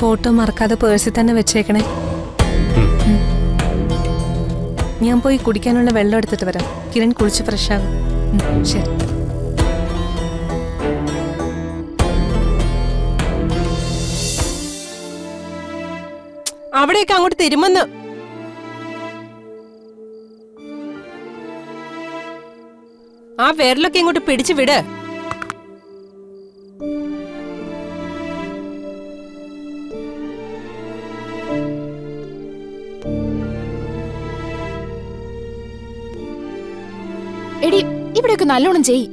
Photo മറക്കാതെ പേഴ്സിൽ തന്നെ വെച്ചേക്കണേ. ഞാൻ പോയി കുടിക്കാനുള്ള വെള്ളം എടുത്തിട്ട് വരാം. കിരൺ കുളിച്ച് ഫ്രഷാകും. ശരി. അവിടെയൊക്കെ അങ്ങോട്ട് തിരുമെന്ന്. ആ വിരലൊക്കെ ഇങ്ങോട്ട് പിടിച്ചു വിട്. എടി, ഇവിടെയൊക്കെ നല്ലോണം ചെയ്.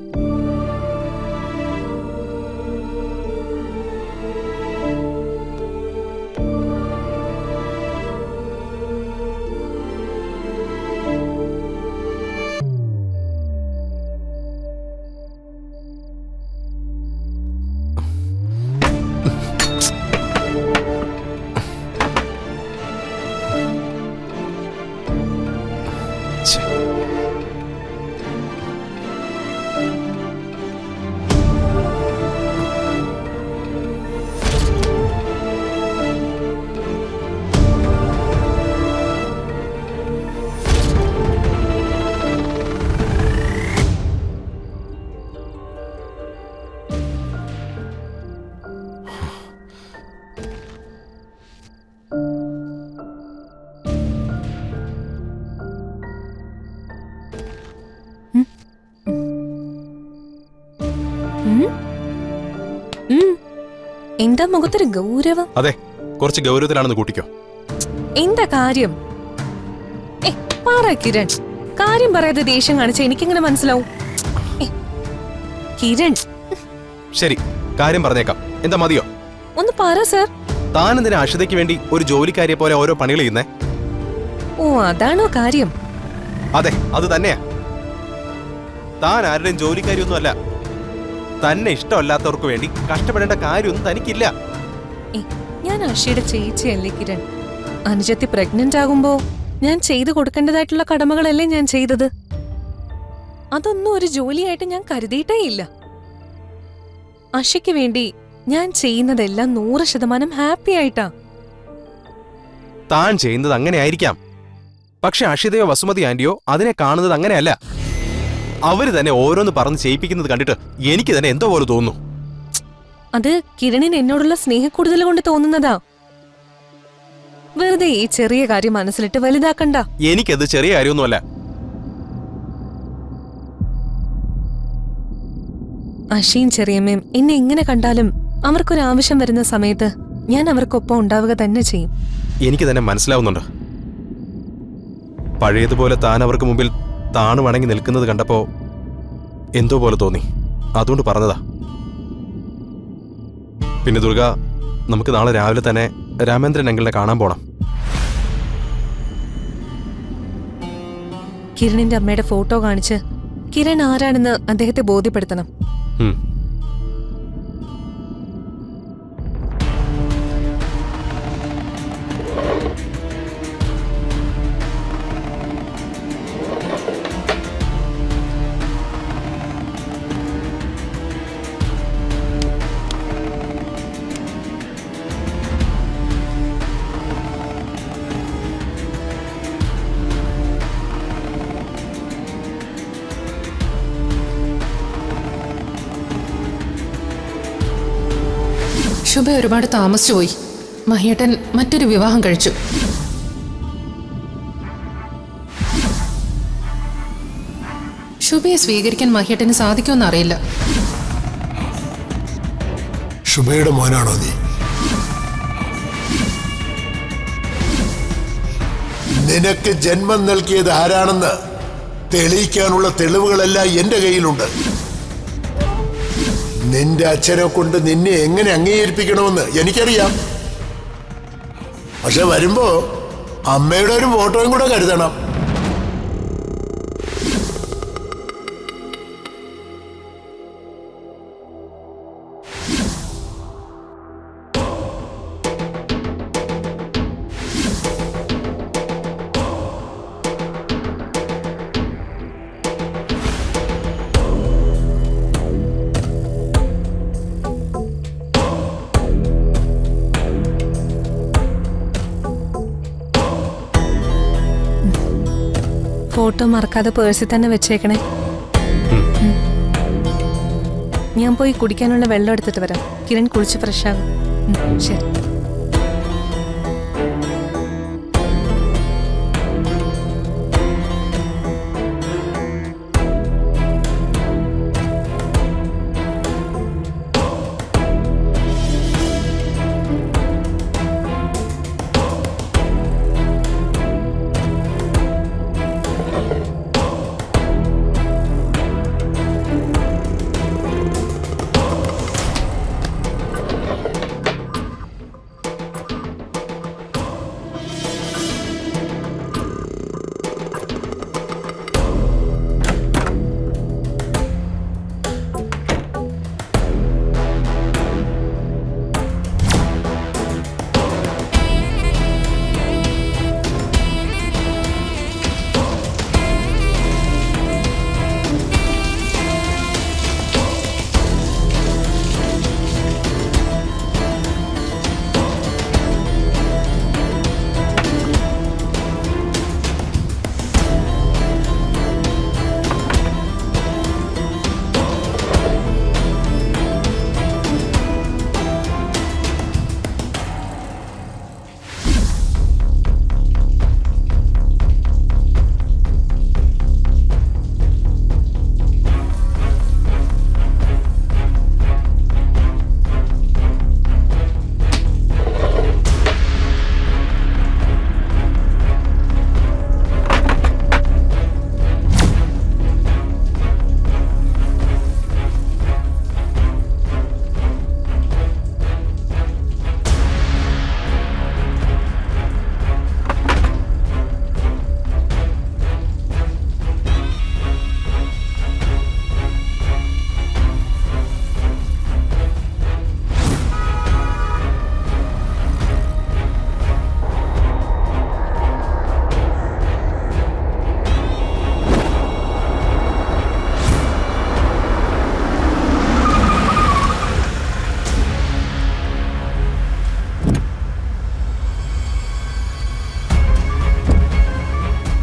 എന്താ മുഖത്തൊരു ഗൗരവം? അതെ, കുറച്ച് ഗൗരവത്തിലാണെന്ന് കൂട്ടിക്കോ. എന്താ കാര്യം? പറ കിരൺ, കാര്യം പറയാതെ ദേഷ്യം കാണിച്ച എനിക്കെങ്ങനെ മനസ്സിലാവും? കിരൺ, ശരി, കാര്യം പറഞ്ഞേക്കാം. എന്താ മതിയോ? ഒന്ന് പറ സർ. താൻ എന്തിനാ അഷിതയ്ക്ക് വേണ്ടി ഒരു ജോലിക്കാരിയെ പോലെ ഓരോ പണികൾ ചെയ്യുന്നേ? ഓ, അതാണോ കാര്യം? അതെ, അത് തന്നെയാ. താൻ ആരുടെയും ജോലിക്കാരിയൊന്നും അല്ല. തന്നെ ഇഷ്ടമല്ലാത്തവർക്ക് വേണ്ടി കഷ്ടപ്പെടേണ്ട കാര്യമൊന്നും തനിക്കില്ല. ഞാൻ അഷിയുടെ ചേച്ചിയല്ലേ കിരൺ. അനുജത്തി പ്രഗ്നന്റ് ആകുമ്പോ ഞാൻ ചെയ്തു കൊടുക്കേണ്ടതായിട്ടുള്ള കടമകളല്ലേ ഞാൻ ചെയ്തത്. അതൊന്നും ഒരു ജോലിയായിട്ട് ഞാൻ കരുതിയിട്ടേ ഇല്ല. അഷിക്ക് വേണ്ടി ഞാൻ ചെയ്യുന്നതെല്ലാം 100% ഹാപ്പി ആയിട്ടാ. താൻ ചെയ്യുന്നത് അങ്ങനെ ആയിരിക്കാം. പക്ഷെ അഷിതയോ വസുമതി ആന്റിയോ അതിനെ കാണുന്നത് അങ്ങനെയല്ല. അവര് തന്നെ ഓരോന്ന് പറഞ്ഞ് ചെയ്യിപ്പിക്കുന്നത് കണ്ടിട്ട് എനിക്ക് തന്നെ എന്തോ പോലെ തോന്നുന്നു. അത് കിരണിന് എന്നോടുള്ള സ്നേഹക്കൂടുതൽ കൊണ്ട് തോന്നുന്നതാ. വെറുതെ ഈ ചെറിയ കാര്യം മനസ്സിലിട്ട് വലുതാക്കണ്ട. എനിക്കത് ചെറിയ കാര്യമൊന്നുമല്ല. അഷിയും ചെറിയമ്മയും എന്നെ എങ്ങനെ കണ്ടാലും അവർക്കൊരാവശ്യം വരുന്ന സമയത്ത് ഞാൻ അവർക്കൊപ്പം ഉണ്ടാവുക തന്നെ ചെയ്യും. എനിക്ക് തന്നെ മനസ്സിലാവുന്നുണ്ട്. പഴയതുപോലെ താൻ അവർക്ക് മുമ്പിൽ താണു വണങ്ങി നിൽക്കുന്നത് കണ്ടപ്പോ എന്തോ പോലെ തോന്നി. അതുകൊണ്ട് പറഞ്ഞതാ. പിന്നെ ദുർഗ, നമുക്ക് നാളെ രാവിലെ തന്നെ രാമേന്ദ്രൻ അങ്കിളിനെ കാണാൻ പോണം. കിരണിന്റെ അമ്മയുടെ ഫോട്ടോ കാണിച്ച് കിരൺ ആരാണെന്ന് അദ്ദേഹത്തെ ബോധ്യപ്പെടുത്തണം. ശുഭ ഒരുപാട് താമസിച്ചു പോയി. മഹിയേട്ടൻ മറ്റൊരു വിവാഹം കഴിച്ചു. ശുഭയെ സ്വീകരിക്കാൻ മഹിയേട്ടന് സാധിക്കുമെന്ന് അറിയില്ല. ശുഭയുടെ മോനാണോ നീ? നിനക്ക് ജന്മം നൽകിയത് ആരാണെന്ന് തെളിയിക്കാനുള്ള തെളിവുകളെല്ലാം എന്റെ കയ്യിലുണ്ട്. നിന്റെ അച്ഛനെ കൊണ്ട് നിന്നെ എങ്ങനെ അംഗീകരിപ്പിക്കണമെന്ന് എനിക്കറിയാം. പക്ഷെ വരുമ്പോ അമ്മയുടെ ഒരു ഫോട്ടോയും കൂടെ കരുതണം. ഫോട്ടോ മറക്കാതെ പേഴ്സിൽ തന്നെ വെച്ചേക്കണേ. ഉം. ഞാൻ പോയി കുടിക്കാനുള്ള വെള്ളം എടുത്തിട്ട് വരാം. കിരൺ കുളിച്ച് ഫ്രഷ് ആകും. ശരി.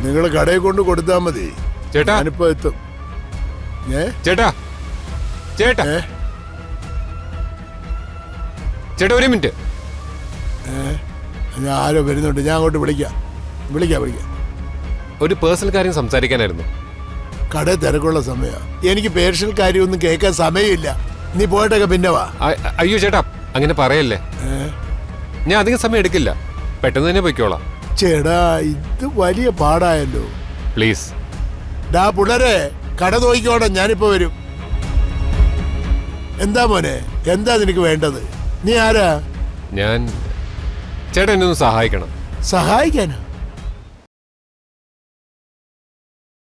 നിങ്ങൾ കടയിൽ കൊണ്ട് കൊടുത്താൽ മതി. ചേട്ടാ ഞാനിപ്പോ എത്തും. ചേട്ടാ ചേട്ടാ ഏ? ചേട്ടാ ഒരു മിനിറ്റ്. ഞാൻ ആരോ വരുന്നുണ്ട്, ഞാൻ അങ്ങോട്ട് വിളിക്കാം. ഒരു പേഴ്സണൽ കാര്യം സംസാരിക്കാനായിരുന്നു. കടയിൽ തിരക്കുള്ള സമയം, എനിക്ക് പേഴ്സണൽ കാര്യമൊന്നും കേൾക്കാൻ സമയമില്ല. നീ പോയിട്ടൊക്കെ പിന്നെ വാ. അയ്യോ ചേട്ടാ അങ്ങനെ പറയല്ലേ, ഞാൻ അധികം സമയം എടുക്കില്ല, പെട്ടെന്ന് തന്നെ പൊയ്ക്കോളാം. ചേടാ ഇത് വലിയ പാടായല്ലോ. പ്ലീസ്. ഡാ പിള്ളേരെ, കട നോക്കിക്കോണം, ഞാനിപ്പോ വരും. എന്താ മോനെ, എന്താ നിനക്ക് വേണ്ടത്? നീ ആരാ? ഞാൻ ചേട്ടാ എന്നെ ഒന്ന് സഹായിക്കണം. സഹായിക്കാനോ?